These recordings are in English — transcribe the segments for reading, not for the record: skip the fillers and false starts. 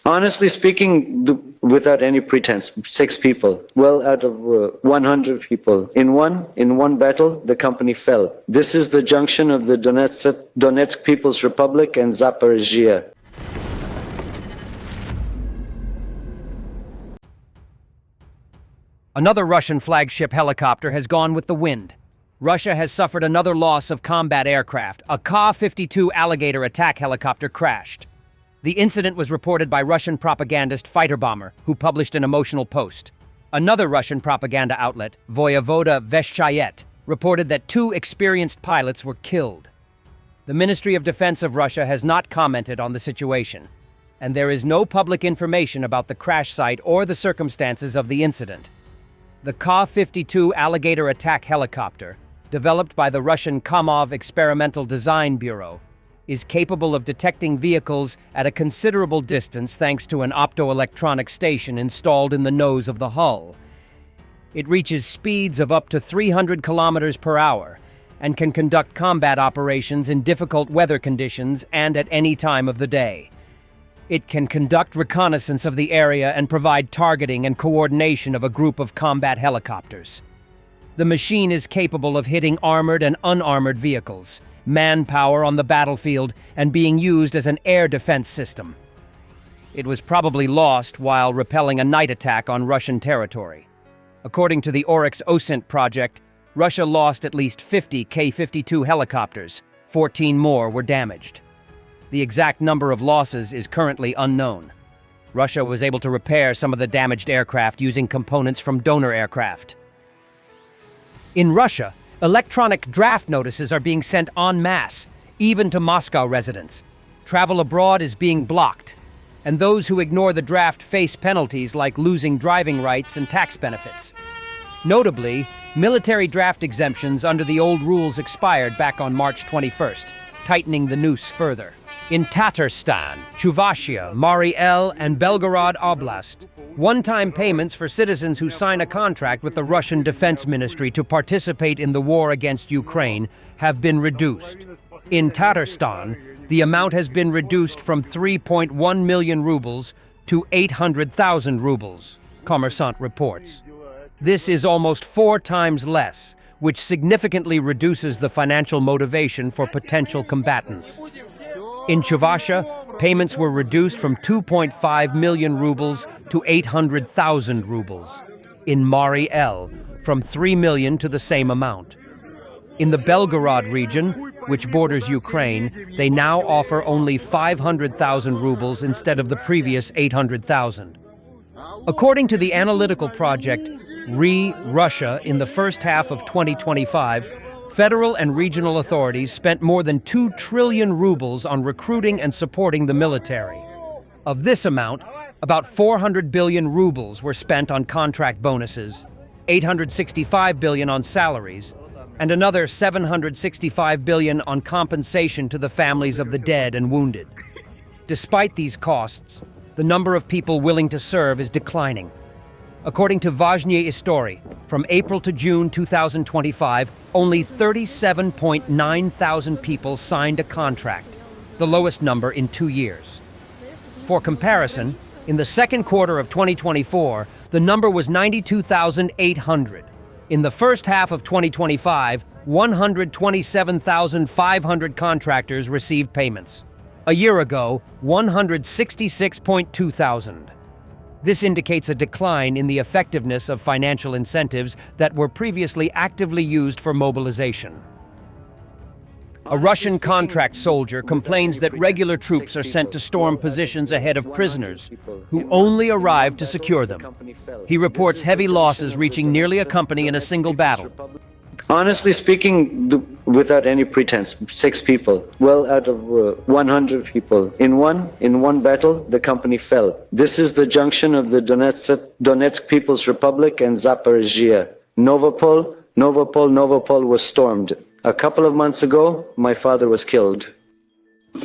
Honestly speaking, without any pretense, 6 people. Well, out of 100 people. In one battle, the company fell. This is the junction of the Donetsk People's Republic and Zaporizhia. Another Russian flagship helicopter has gone with the wind. Russia has suffered another loss of combat aircraft. A KA-52 Alligator attack helicopter crashed. The incident was reported by Russian propagandist Fighter Bomber, who published an emotional post. Another Russian propaganda outlet, Voyevoda Veshchayet, reported that 2 experienced pilots were killed. The Ministry of Defense of Russia has not commented on the situation, and there is no public information about the crash site or the circumstances of the incident. The KA-52 Alligator attack helicopter, developed by the Russian Kamov Experimental Design Bureau, is capable of detecting vehicles at a considerable distance thanks to an optoelectronic station installed in the nose of the hull. It reaches speeds of up to 300 kilometers per hour and can conduct combat operations in difficult weather conditions and at any time of the day. It can conduct reconnaissance of the area and provide targeting and coordination of a group of combat helicopters. The machine is capable of hitting armored and unarmored vehicles, manpower on the battlefield, and being used as an air defense system. It was probably lost while repelling a night attack on Russian territory. According to the Oryx OSINT project, Russia lost at least 50 Ka-52 helicopters. 14 more were damaged. The exact number of losses is currently unknown. Russia was able to repair some of the damaged aircraft using components from donor aircraft. In Russia, electronic draft notices are being sent en masse, even to Moscow residents. Travel abroad is being blocked, and those who ignore the draft face penalties like losing driving rights and tax benefits. Notably, military draft exemptions under the old rules expired back on March 21st, tightening the noose further. In Tatarstan, Chuvashia, Mari El, and Belgorod Oblast, one-time payments for citizens who sign a contract with the Russian Defense Ministry to participate in the war against Ukraine have been reduced. In Tatarstan, the amount has been reduced from 3.1 million rubles to 800,000 rubles, Kommersant reports. This is almost 4 times less, which significantly reduces the financial motivation for potential combatants. In Chuvashia, payments were reduced from 2.5 million rubles to 800,000 rubles. In Mari El, from 3 million to the same amount. In the Belgorod region, which borders Ukraine, they now offer only 500,000 rubles instead of the previous 800,000. According to the analytical project Russia, in the first half of 2025, federal and regional authorities spent more than 2 trillion rubles on recruiting and supporting the military. Of this amount, about 400 billion rubles were spent on contract bonuses, 865 billion on salaries, and another 765 billion on compensation to the families of the dead and wounded. Despite these costs, the number of people willing to serve is declining. According to Vazhnie Istory, from April to June 2025, only 37.9 thousand people signed a contract, the lowest number in 2 years. For comparison, in the second quarter of 2024, the number was 92,800. In the first half of 2025, 127,500 contractors received payments. A year ago, 166.2 thousand. This indicates a decline in the effectiveness of financial incentives that were previously actively used for mobilization. A Russian contract soldier complains that regular troops are sent to storm positions ahead of prisoners, who only arrive to secure them. He reports heavy losses reaching nearly a company in a single battle. Honestly speaking, without any pretense, 6 people. Well, out of 100 people. In one battle, the company fell. This is the junction of the Donetsk People's Republic and Zaporizhia. Novopol was stormed. A couple of months ago, my father was killed.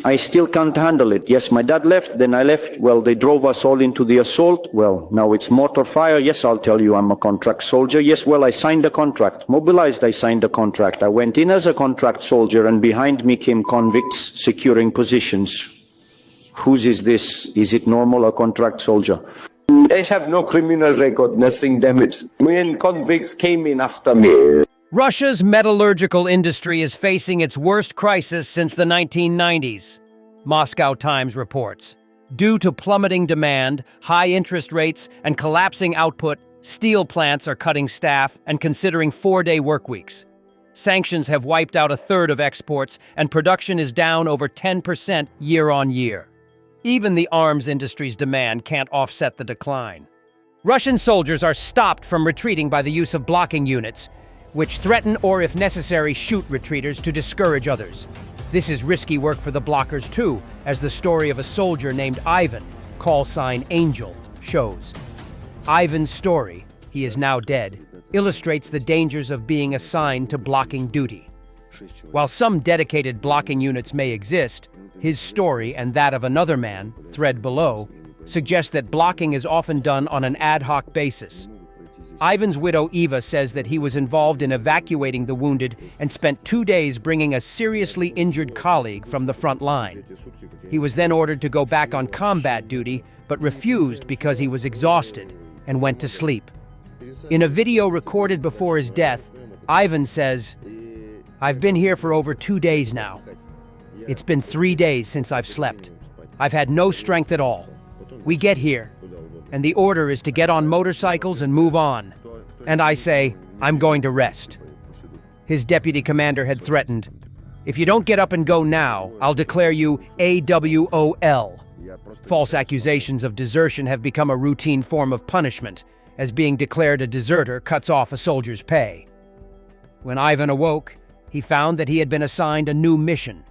I still can't handle it. Yes, my dad left, then I left. Well, they drove us all into the assault. Well, now it's mortar fire. Yes, I'll tell you, I'm a contract soldier. Yes, well, I signed a contract. Mobilized, I signed a contract. I went in as a contract soldier, and behind me came convicts securing positions. Whose is this? Is it normal or contract soldier? They have no criminal record, nothing damaged. When convicts came in after me. Russia's metallurgical industry is facing its worst crisis since the 1990s, Moscow Times reports. Due to plummeting demand, high interest rates, and collapsing output, steel plants are cutting staff and considering 4-day workweeks. Sanctions have wiped out a third of exports, and production is down over 10% year on year. Even the arms industry's demand can't offset the decline. Russian soldiers are stopped from retreating by the use of blocking units, which threaten or, if necessary, shoot retreaters to discourage others. This is risky work for the blockers too, as the story of a soldier named Ivan, call sign Angel, shows. Ivan's story, he is now dead, illustrates the dangers of being assigned to blocking duty. While some dedicated blocking units may exist, his story and that of another man, thread below, suggest that blocking is often done on an ad hoc basis. Ivan's widow Eva says that he was involved in evacuating the wounded and spent 2 days bringing a seriously injured colleague from the front line. He was then ordered to go back on combat duty, but refused because he was exhausted and went to sleep. In a video recorded before his death, Ivan says, "I've been here for over 2 days now. It's been 3 days since I've slept. I've had no strength at all. We get here, and the order is to get on motorcycles and move on. And I say, I'm going to rest." His deputy commander had threatened, "If you don't get up and go now, I'll declare you AWOL." False accusations of desertion have become a routine form of punishment, as being declared a deserter cuts off a soldier's pay. When Ivan awoke, he found that he had been assigned a new mission,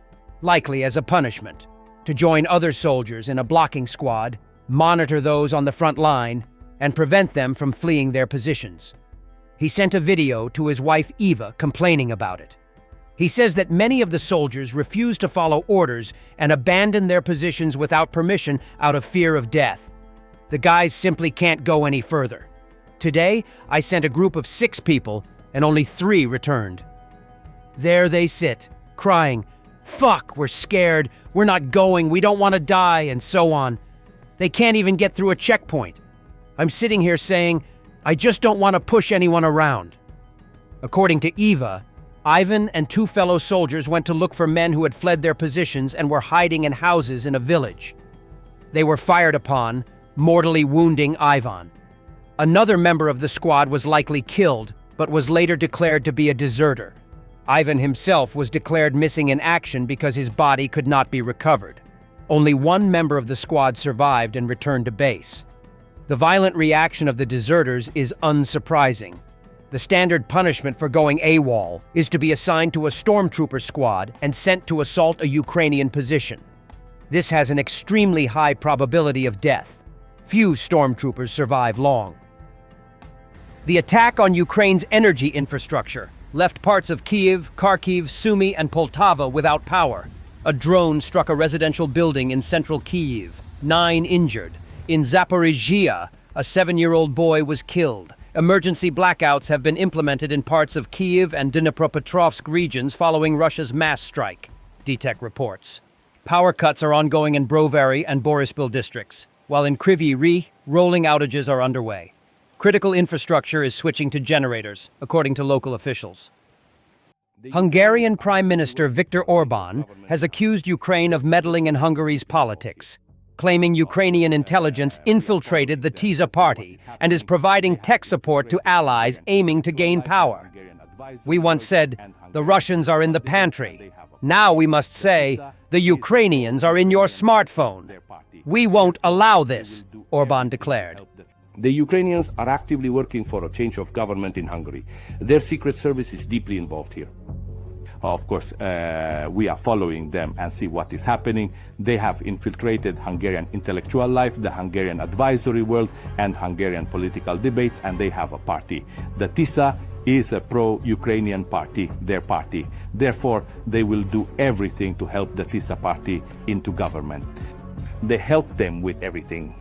likely as a punishment, to join other soldiers in a blocking squad, monitor those on the front line, and prevent them from fleeing their positions. He sent a video to his wife Eva complaining about it. He says that many of the soldiers refuse to follow orders and abandon their positions without permission out of fear of death. The guys simply can't go any further. Today, I sent a group of 6 people, and only 3 returned. There they sit, crying, "Fuck, we're scared, we're not going, we don't want to die," and so on. They can't even get through a checkpoint. I'm sitting here saying, I just don't want to push anyone around. According to Eva, Ivan and 2 fellow soldiers went to look for men who had fled their positions and were hiding in houses in a village. They were fired upon, mortally wounding Ivan. Another member of the squad was likely killed, but was later declared to be a deserter. Ivan himself was declared missing in action because his body could not be recovered. Only 1 member of the squad survived and returned to base. The violent reaction of the deserters is unsurprising. The standard punishment for going AWOL is to be assigned to a stormtrooper squad and sent to assault a Ukrainian position. This has an extremely high probability of death. Few stormtroopers survive long. The attack on Ukraine's energy infrastructure left parts of Kyiv, Kharkiv, Sumy, and Poltava without power. A drone struck a residential building in central Kyiv. 9 injured. In Zaporizhzhia, a 7-year-old boy was killed. Emergency blackouts have been implemented in parts of Kyiv and Dnipropetrovsk regions following Russia's mass strike, DTEK reports. Power cuts are ongoing in Brovary and Borispil districts, while in Kryvyi Rih, rolling outages are underway. Critical infrastructure is switching to generators, according to local officials. Hungarian Prime Minister Viktor Orban has accused Ukraine of meddling in Hungary's politics, claiming Ukrainian intelligence infiltrated the TISA party and is providing tech support to allies aiming to gain power. We once said, the Russians are in the pantry. Now we must say, the Ukrainians are in your smartphone. We won't allow this, Orban declared. The Ukrainians are actively working for a change of government in Hungary. Their secret service is deeply involved here. Of course, we are following them and see what is happening. They have infiltrated Hungarian intellectual life, the Hungarian advisory world, and Hungarian political debates, and they have a party. The TISA is a pro-Ukrainian party, their party. Therefore, they will do everything to help the TISA party into government. They help them with everything.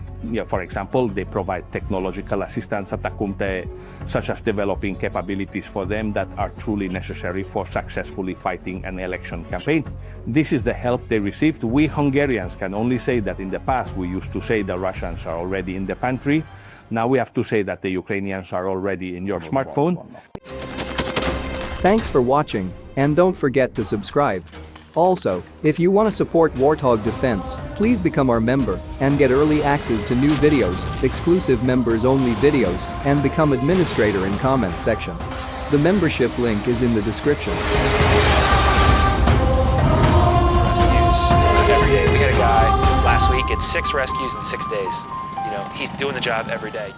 For example, they provide technological assistance at Takumte, such as developing capabilities for them that are truly necessary for successfully fighting an election campaign. This is the help they received. We Hungarians can only say that in the past we used to say the Russians are already in the pantry. Now we have to say that the Ukrainians are already in your smartphone. Thanks for watching, and don't forget to subscribe. Also, if you want to support Warthog Defense, please become our member and get early access to new videos, exclusive members-only videos, and become administrator in comment section. The membership link is in the description. Rescues every day. We had a guy last week, it's 6 rescues in 6 days. You know, he's doing the job every day.